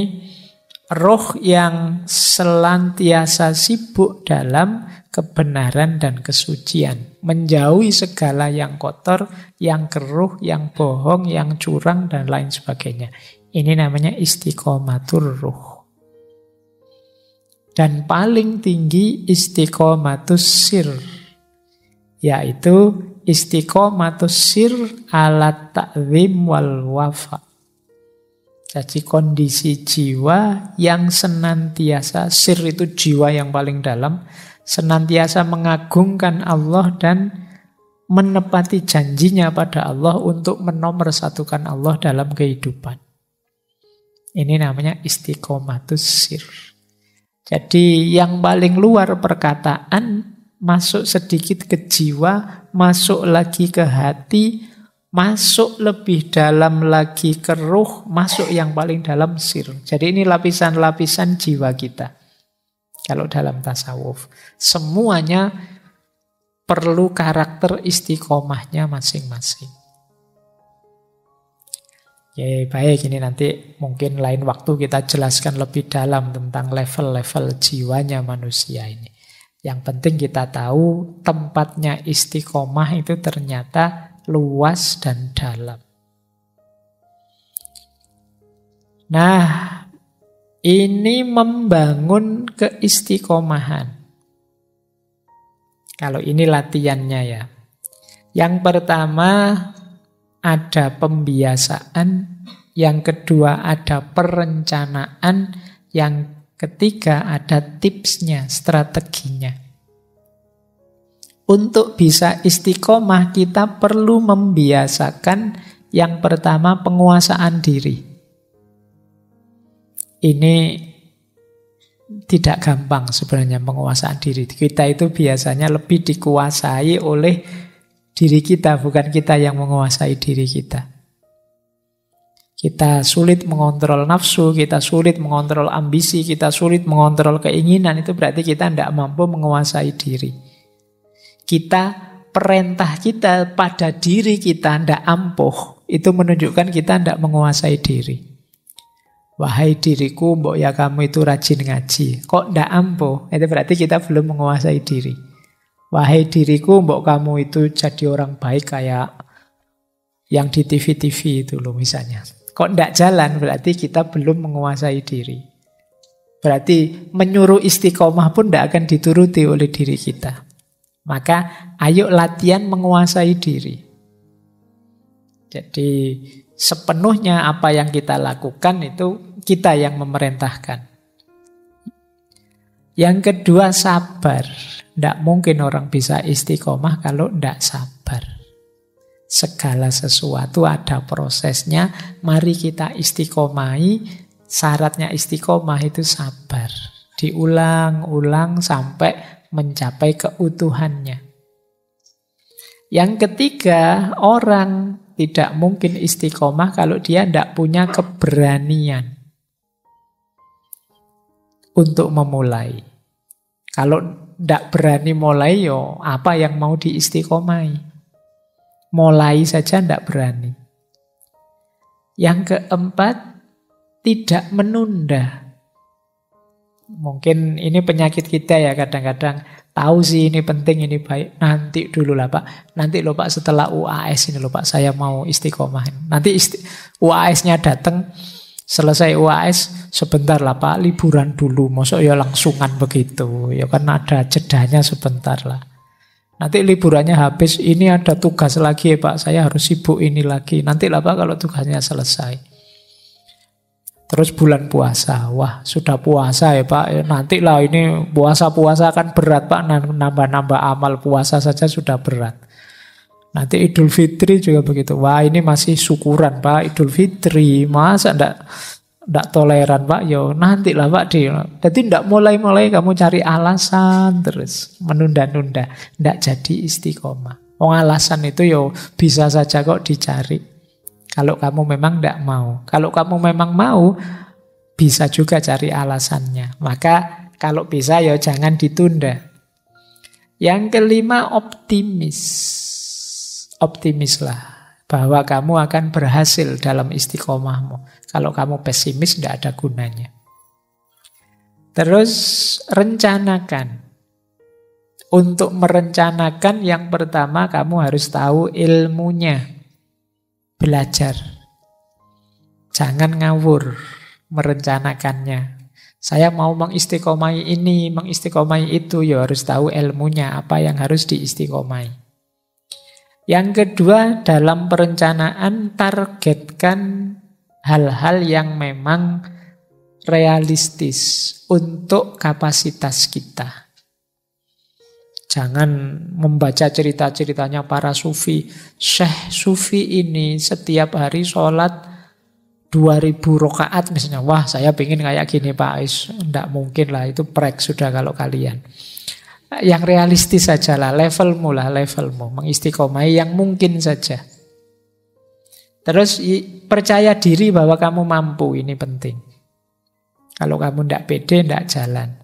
roh yang selantiasa sibuk dalam kebenaran dan kesucian. Menjauhi segala yang kotor, yang keruh, yang bohong, yang curang, dan lain sebagainya. Ini namanya istiqomatur ruh. Dan paling tinggi istiqomatus sir, yaitu istiqomatus sir ala ta'zim wal wafa. Jadi kondisi jiwa yang senantiasa, sir itu jiwa yang paling dalam, senantiasa mengagungkan Allah dan menepati janjinya pada Allah untuk menomorsatukan Allah dalam kehidupan. Ini namanya istiqomatus sir. Jadi yang paling luar perkataan, masuk sedikit ke jiwa, masuk lagi ke hati, masuk lebih dalam lagi ke ruh, masuk yang paling dalam sir. Jadi ini lapisan-lapisan jiwa kita. Kalau dalam tasawuf, semuanya perlu karakter istiqomahnya masing-masing. Oke, baik, ini nanti mungkin lain waktu kita jelaskan lebih dalam tentang level-level jiwanya manusia ini. Yang penting kita tahu tempatnya istiqomah itu ternyata luas dan dalam. Nah, ini membangun keistiqomahan. Kalau ini latihannya ya. Yang pertama ada pembiasaan, yang kedua ada perencanaan, yang ketiga ada tipsnya, strateginya. Untuk bisa istiqomah kita perlu membiasakan yang pertama penguasaan diri. Ini tidak gampang sebenarnya penguasaan diri. Kita itu biasanya lebih dikuasai oleh diri kita, bukan kita yang menguasai diri kita. Kita sulit mengontrol nafsu, kita sulit mengontrol ambisi, kita sulit mengontrol keinginan. Itu berarti kita tidak mampu menguasai diri. Perintah kita pada diri kita tidak ampuh. Itu menunjukkan kita tidak menguasai diri. Wahai diriku, mbok ya kamu itu rajin ngaji. Kok ndak ampuh? Itu berarti kita belum menguasai diri. Wahai diriku, mbok kamu itu jadi orang baik kayak yang di TV-TV itu loh misalnya. Kok ndak jalan? Berarti kita belum menguasai diri. Berarti menyuruh istiqomah pun ndak akan dituruti oleh diri kita. Maka ayo latihan menguasai diri. Jadi sepenuhnya apa yang kita lakukan itu kita yang memerintahkan. Yang kedua, sabar. Tidak mungkin orang bisa istiqomah kalau tidak sabar. Segala sesuatu ada prosesnya. Mari kita istiqomahi. Syaratnya istiqomah itu sabar. Diulang-ulang sampai mencapai keutuhannya. Yang ketiga, orang tidak mungkin istiqomah kalau dia tidak punya keberanian untuk memulai. Kalau tidak berani mulai, yo apa yang mau diistiqomahi? Mulai saja tidak berani. Yang keempat, tidak menunda. Mungkin ini penyakit kita ya kadang-kadang. Tahu sih ini penting, ini baik. Nanti dulu lah Pak. Nanti loh Pak setelah UAS ini loh Pak saya mau istiqomah. Nanti UAS-nya datang, selesai UAS sebentar lah Pak, liburan dulu. Masuk ya langsungan begitu. Ya kan ada jedanya sebentar lah. Nanti liburannya habis, ini ada tugas lagi ya Pak. Saya harus sibuk ini lagi. Nanti lah Pak kalau tugasnya selesai. Terus bulan puasa, wah sudah puasa ya Pak, nanti lah ini puasa-puasa kan berat Pak, nambah-nambah amal puasa saja sudah berat. Nanti Idul Fitri juga begitu, wah ini masih syukuran Pak, Idul Fitri, masa ndak toleran Pak, yo nanti lah Pak. Jadi ndak mulai-mulai kamu cari alasan terus, menunda-nunda, ndak jadi istiqomah. Alasan itu yo bisa saja kok dicari. Kalau kamu memang tidak mau. Kalau kamu memang mau, bisa juga cari alasannya. Maka kalau bisa ya jangan ditunda. Yang kelima, optimis. Optimislah bahwa kamu akan berhasil dalam istiqomahmu. Kalau kamu pesimis, tidak ada gunanya. Terus rencanakan. Untuk merencanakan yang pertama kamu harus tahu ilmunya. Belajar. Jangan ngawur merencanakannya. Saya mau mengistiqomahi ini, mengistiqomahi itu, ya harus tahu ilmunya, apa yang harus diistiqomahi. Yang kedua, dalam perencanaan targetkan hal-hal yang memang realistis untuk kapasitas kita. Jangan membaca cerita-ceritanya para sufi. Syekh sufi ini setiap hari sholat 2000 rakaat misalnya. Wah saya pengen kayak gini Pak Ais. Tidak mungkin lah, itu prek sudah kalau kalian. Yang realistis saja lah, levelmu. Mengistiqomahi yang mungkin saja. Terus percaya diri bahwa kamu mampu, ini penting. Kalau kamu tidak pede, tidak jalan.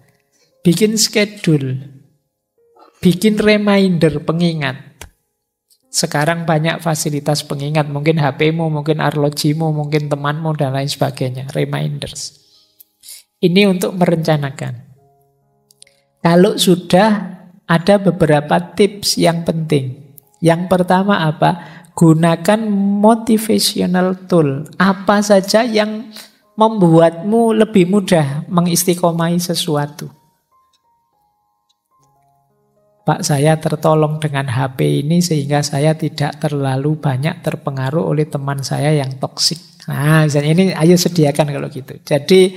Bikin schedule. Bikin reminder, pengingat. Sekarang banyak fasilitas pengingat. Mungkin HP-mu, mungkin arlojimu, mungkin temanmu, dan lain sebagainya. Reminders. Ini untuk merencanakan. Kalau sudah, ada beberapa tips yang penting. Yang pertama apa? Gunakan motivational tool. Apa saja yang membuatmu lebih mudah mengistiqomahi sesuatu. Pak, saya tertolong dengan HP ini sehingga saya tidak terlalu banyak terpengaruh oleh teman saya yang toksik. Nah, misalnya ini ayo sediakan kalau gitu. Jadi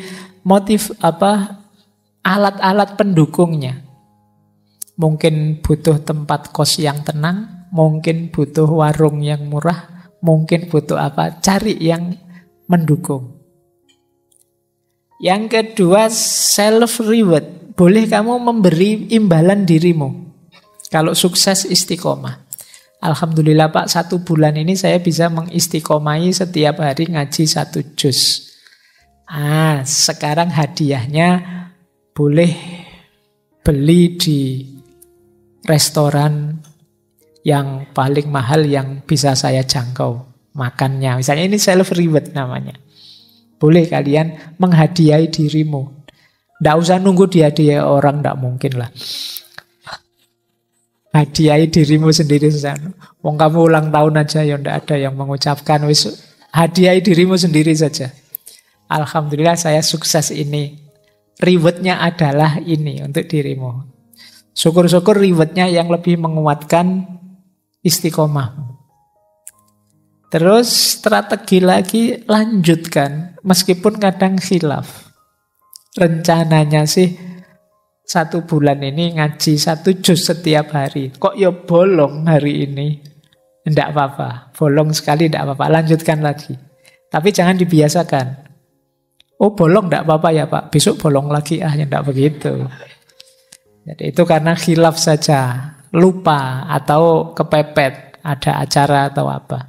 alat-alat pendukungnya. Mungkin butuh tempat kos yang tenang, mungkin butuh warung yang murah, mungkin butuh apa? Cari yang mendukung. Yang kedua, self reward. Boleh kamu memberi imbalan dirimu. Kalau sukses istiqomah. Alhamdulillah Pak, 1 bulan ini saya bisa mengistiqomahi setiap hari ngaji 1 juz. Sekarang hadiahnya boleh beli di restoran yang paling mahal yang bisa saya jangkau makannya. Misalnya ini self reward namanya. Boleh kalian menghadiahi dirimu. Tidak usah nunggu dihadiahi orang, tidak mungkin lah. Hadiahi dirimu sendiri. Wong kamu ulang tahun aja ya tidak ada yang mengucapkan. Wis, hadiahi dirimu sendiri saja. Alhamdulillah saya sukses ini. Rewardnya adalah ini untuk dirimu. Syukur-syukur rewardnya yang lebih menguatkan istiqomah. Terus strategi lagi, lanjutkan. Meskipun kadang khilaf. Rencananya sih 1 bulan ini ngaji 1 juz setiap hari. Kok ya bolong hari ini? Tidak apa-apa. Bolong sekali tidak apa-apa. Lanjutkan lagi. Tapi jangan dibiasakan. Oh bolong tidak apa-apa ya Pak. Besok bolong lagi. Ya tidak begitu. Jadi itu karena khilaf saja. Lupa atau kepepet. Ada acara atau apa.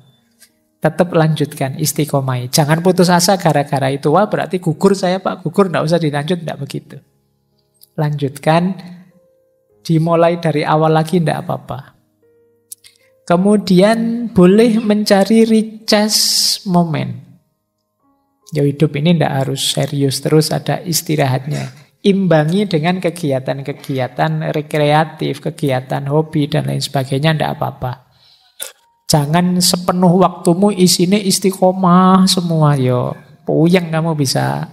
Tetap lanjutkan istiqomah. Jangan putus asa gara-gara itu. Wah berarti gugur saya Pak. Gugur tidak usah dilanjut. Tidak begitu. Lanjutkan. Dimulai dari awal lagi tidak apa-apa. Kemudian boleh mencari recharge moment. Ya hidup ini tidak harus serius terus, ada istirahatnya. Imbangi dengan kegiatan-kegiatan rekreatif, kegiatan hobi dan lain sebagainya, tidak apa-apa. Jangan sepenuh waktumu isinya istiqomah semua. Yo, puyeng kamu bisa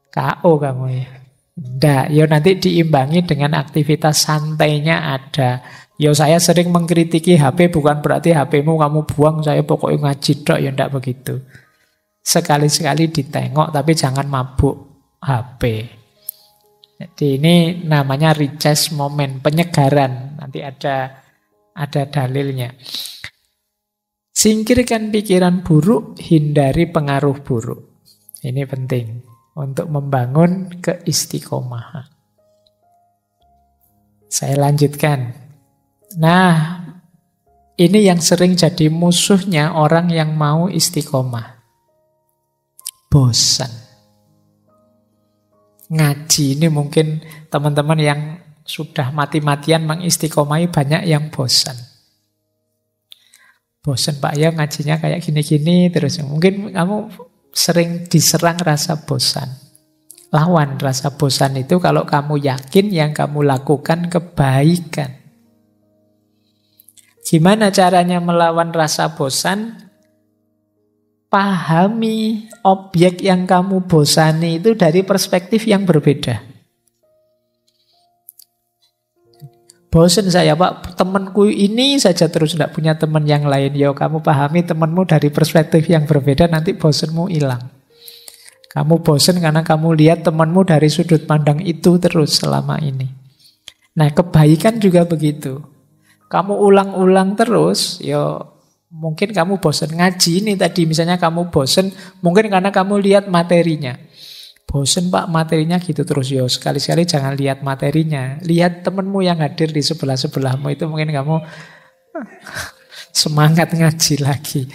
KO kamu ya. Nggak, yo nanti diimbangi dengan aktivitas santainya ada. Yo saya sering mengkritiki HP bukan berarti HP-mu kamu buang, saya pokoknya ngaji dok, ya ndak begitu. Sekali-sekali ditengok tapi jangan mabuk HP. Jadi ini namanya recharge moment, penyegaran. Nanti ada dalilnya. Singkirkan pikiran buruk, hindari pengaruh buruk. Ini penting untuk membangun keistiqomahan. Saya lanjutkan. Nah, ini yang sering jadi musuhnya orang yang mau istiqomah. Bosan. Ngaji ini mungkin teman-teman yang sudah mati-matian mengistiqomahi banyak yang bosan. Bosan Pak ya ngajinya kayak gini-gini terus. Mungkin kamu sering diserang rasa bosan. Lawan rasa bosan itu kalau kamu yakin yang kamu lakukan kebaikan. Gimana caranya melawan rasa bosan? Pahami objek yang kamu bosani itu dari perspektif yang berbeda. Bosan saya Pak, temanku ini saja terus tidak punya teman yang lain. Yo, kamu pahami temanmu dari perspektif yang berbeda, nanti bosanmu hilang. Kamu bosan karena kamu lihat temanmu dari sudut pandang itu terus selama ini. Nah, kebaikan juga begitu. Kamu ulang-ulang terus, yo mungkin kamu bosan ngaji ini tadi. Misalnya kamu bosan, mungkin karena kamu lihat materinya. Bosan Pak materinya gitu terus. Yo sekali-sekali jangan lihat materinya. Lihat temenmu yang hadir di sebelah-sebelahmu itu mungkin kamu semangat ngaji lagi.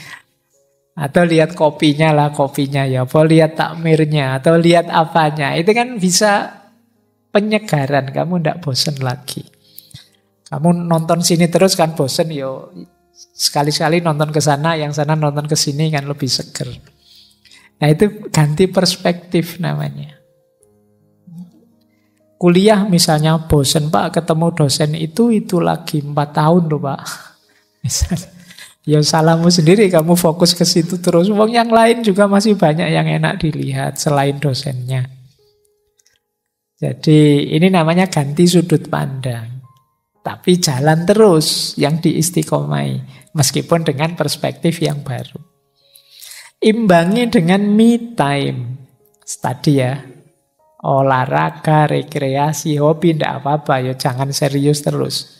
Atau lihat kopinya lah, kopinya ya. Atau lihat takmirnya, atau lihat apanya. Itu kan bisa penyegaran, kamu tidak bosan lagi. Kamu nonton sini terus kan bosan, yo sekali-sekali nonton ke sana, yang sana nonton ke sini kan lebih seger. Nah itu ganti perspektif namanya. Kuliah misalnya bosen Pak ketemu dosen itu lagi 4 tahun loh Pak. Misalnya, ya salahmu sendiri kamu fokus ke situ terus. Wong yang lain juga masih banyak yang enak dilihat selain dosennya. Jadi ini namanya ganti sudut pandang. Tapi jalan terus yang diistiqomai meskipun dengan perspektif yang baru. Imbangi dengan me time. Tadi ya. Olahraga, rekreasi, hobi, tidak apa-apa. Ya, jangan serius terus.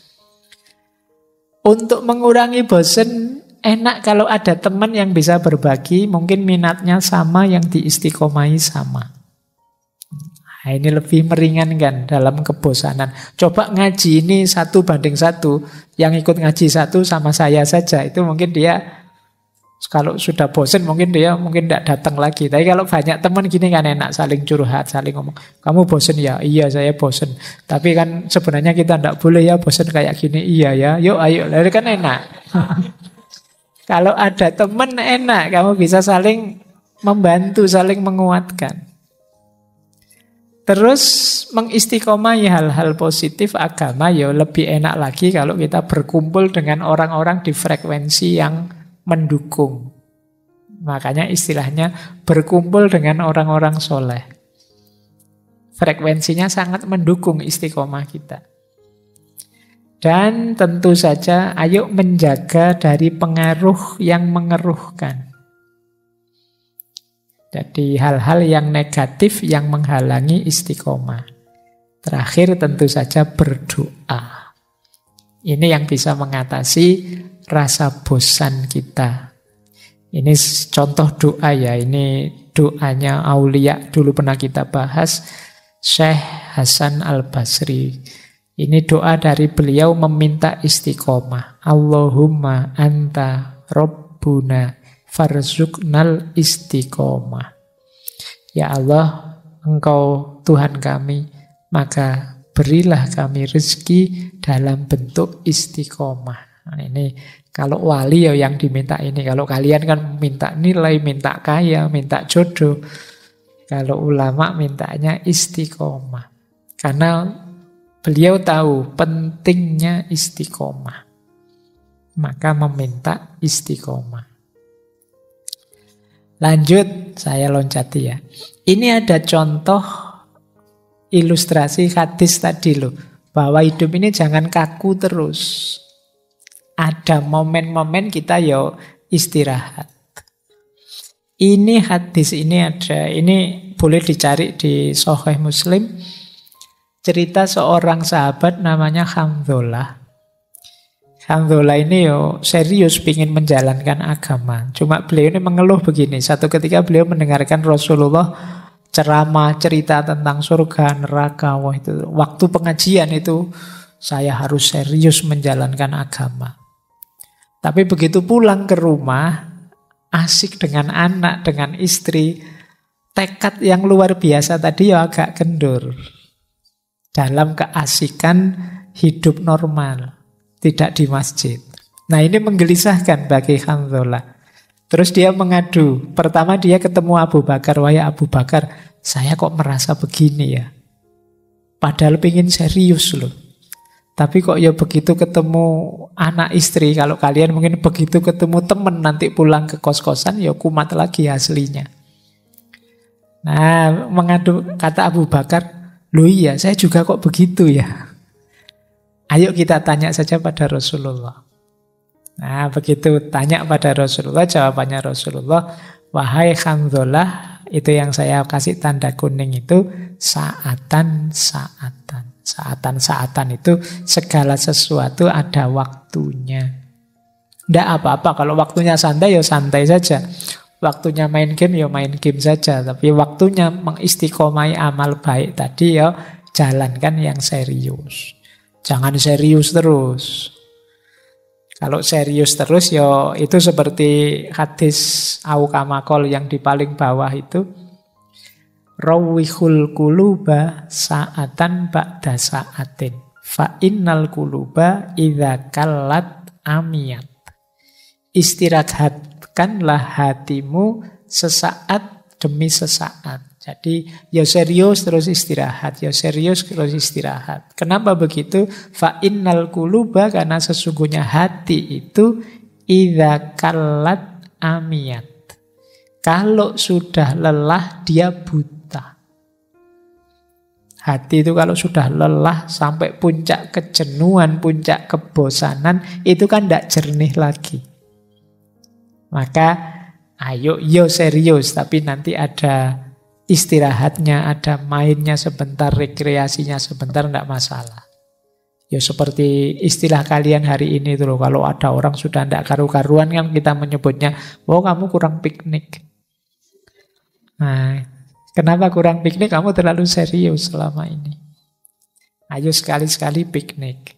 Untuk mengurangi bosan, enak kalau ada teman yang bisa berbagi. Mungkin minatnya sama, yang diistiqomai sama. Nah, ini lebih meringankan dalam kebosanan. Coba ngaji ini 1:1. Yang ikut ngaji 1 sama saya saja. Itu mungkin dia... Kalau sudah bosen mungkin dia tidak datang lagi. Tapi kalau banyak teman gini kan enak saling curhat, saling ngomong. Kamu bosen ya? Iya saya bosen. Tapi kan sebenarnya kita tidak boleh ya bosen kayak gini. Iya ya, yuk ayo. Lalu kan enak. Kalau ada teman enak, kamu bisa saling membantu, saling menguatkan. Terus mengistiqomahi hal-hal positif agama ya lebih enak lagi kalau kita berkumpul dengan orang-orang di frekuensi yang mendukung. Makanya istilahnya berkumpul dengan orang-orang soleh. Frekuensinya sangat mendukung istiqomah kita. Dan tentu saja ayo menjaga dari pengaruh yang mengeruhkan. Jadi hal-hal yang negatif yang menghalangi istiqomah. Terakhir tentu saja berdoa. Ini yang bisa mengatasi rasa bosan kita. Ini contoh doa ya, ini doanya aulia dulu pernah kita bahas, Syekh Hasan Al-Basri. Ini doa dari beliau meminta istiqomah. Allahumma anta Rabbuna farzuqnal istiqomah. Ya Allah, Engkau Tuhan kami, maka berilah kami rezeki dalam bentuk istiqomah. Nah, ini kalau wali ya yang diminta ini. Kalau kalian kan minta nilai, minta kaya, minta jodoh. Kalau ulama mintanya istiqomah. Karena beliau tahu pentingnya istiqomah. Maka meminta istiqomah. Lanjut, saya loncati ya. Ini ada contoh ilustrasi hadis tadi loh. Bahwa hidup ini jangan kaku terus. Ada momen-momen kita ya istirahat. Ini hadis ini ada, ini boleh dicari di Sahih Muslim. Cerita seorang sahabat namanya Hamdullah. Hamdullah ini yo serius ingin menjalankan agama. Cuma beliau ini mengeluh begini. Satu ketika beliau mendengarkan Rasulullah ceramah cerita tentang surga, neraka. Wah, itu waktu pengajian itu saya harus serius menjalankan agama. Tapi begitu pulang ke rumah, asik dengan anak, dengan istri, tekad yang luar biasa tadi ya agak kendur. Dalam keasikan hidup normal, tidak di masjid. Nah, ini menggelisahkan bagi Hamdullah. Terus dia mengadu. Pertama dia ketemu Abu Bakar. Wahai Abu Bakar, saya kok merasa begini ya. Padahal pengen serius loh. Tapi kok ya begitu ketemu anak istri, kalau kalian mungkin begitu ketemu temen nanti pulang ke kos-kosan, ya kumat lagi aslinya. Nah, mengadu kata Abu Bakar, loh iya, saya juga kok begitu ya. Ayo kita tanya saja pada Rasulullah. Nah, begitu tanya pada Rasulullah, jawabannya Rasulullah, wahai Hamdullah, itu yang saya kasih tanda kuning itu, saatan-saatan. Saatan-saatan itu segala sesuatu ada waktunya. Tidak apa-apa, kalau waktunya santai ya santai saja. Waktunya main game ya main game saja. Tapi waktunya mengistiqomai amal baik tadi ya jalankan yang serius. Jangan serius terus. Kalau serius terus ya itu seperti hadis Aukamakol yang di paling bawah itu. Rawihul kuluba sa'atan ba'da sa'atin fa innal kuluba idza kallat amiyat. Istirahatkanlah hatimu sesaat demi sesaat. Jadi ya serius terus istirahat, ya serius terus istirahat. Kenapa begitu? Fa innal kuluba, karena sesungguhnya hati itu idza kallat amiyat. Kalau sudah lelah dia buta. Hati itu kalau sudah lelah sampai puncak kejenuhan, puncak kebosanan, itu kan tidak jernih lagi. Maka ayo yo serius, tapi nanti ada istirahatnya, ada mainnya sebentar, rekreasinya sebentar, tidak masalah. Ya seperti istilah kalian hari ini tuh, kalau ada orang sudah tidak karu-karuan kan kita menyebutnya, oh kamu kurang piknik. Nah, kenapa kurang piknik? Kamu terlalu serius selama ini. Ayo sekali-sekali piknik.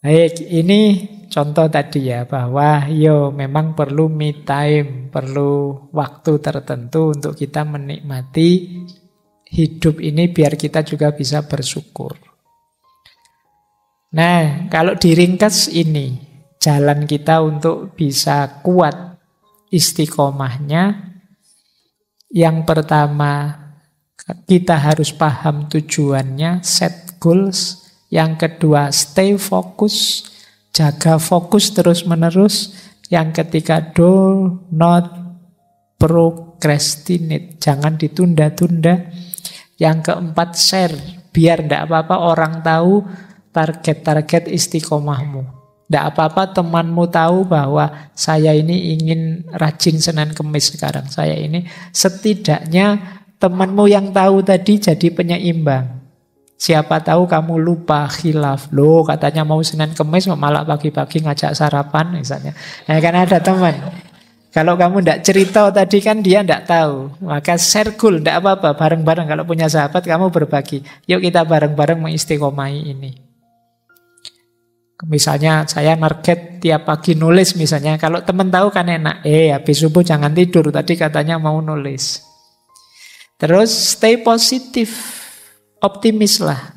Baik, ini contoh tadi ya, bahwa yo memang perlu me time, perlu waktu tertentu untuk kita menikmati hidup ini biar kita juga bisa bersyukur. Nah, kalau diringkas ini, jalan kita untuk bisa kuat istiqomahnya, yang pertama kita harus paham tujuannya, set goals. Yang kedua stay fokus, jaga fokus terus-menerus. Yang ketiga do not procrastinate, jangan ditunda-tunda. Yang keempat share, biar tidak apa-apa orang tahu target-target istiqomahmu. Tidak apa-apa temanmu tahu bahwa saya ini ingin rajin Senin Kemis sekarang. Saya ini setidaknya temanmu yang tahu tadi jadi penyeimbang. Siapa tahu kamu lupa khilaf. Loh katanya mau Senin Kemis malah pagi-pagi ngajak sarapan misalnya. Nah, kan ada teman. Kalau kamu tidak cerita tadi kan dia tidak tahu. Maka share goal, tidak apa-apa. Bareng-bareng kalau punya sahabat kamu berbagi. Yuk kita bareng-bareng mengistiqomahi ini. Misalnya saya target tiap pagi nulis misalnya. Kalau teman tahu kan enak. Habis subuh jangan tidur. Tadi katanya mau nulis. Terus stay positif. Optimis lah.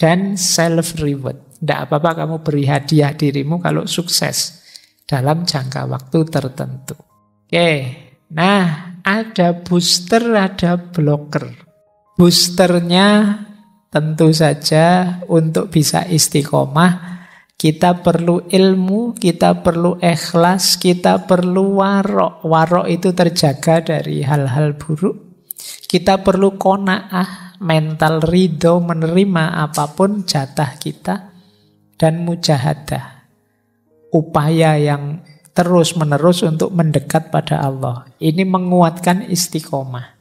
Dan self reward. Tidak apa-apa kamu beri hadiah dirimu kalau sukses. Dalam jangka waktu tertentu. Oke. Nah ada booster, ada blocker. Boosternya tentu saja untuk bisa istiqomah kita perlu ilmu, kita perlu ikhlas, kita perlu warok. Warok itu terjaga dari hal-hal buruk. Kita perlu qanaah, mental ridho, menerima apapun jatah kita. Dan mujahadah, upaya yang terus-menerus untuk mendekat pada Allah. Ini menguatkan istiqomah.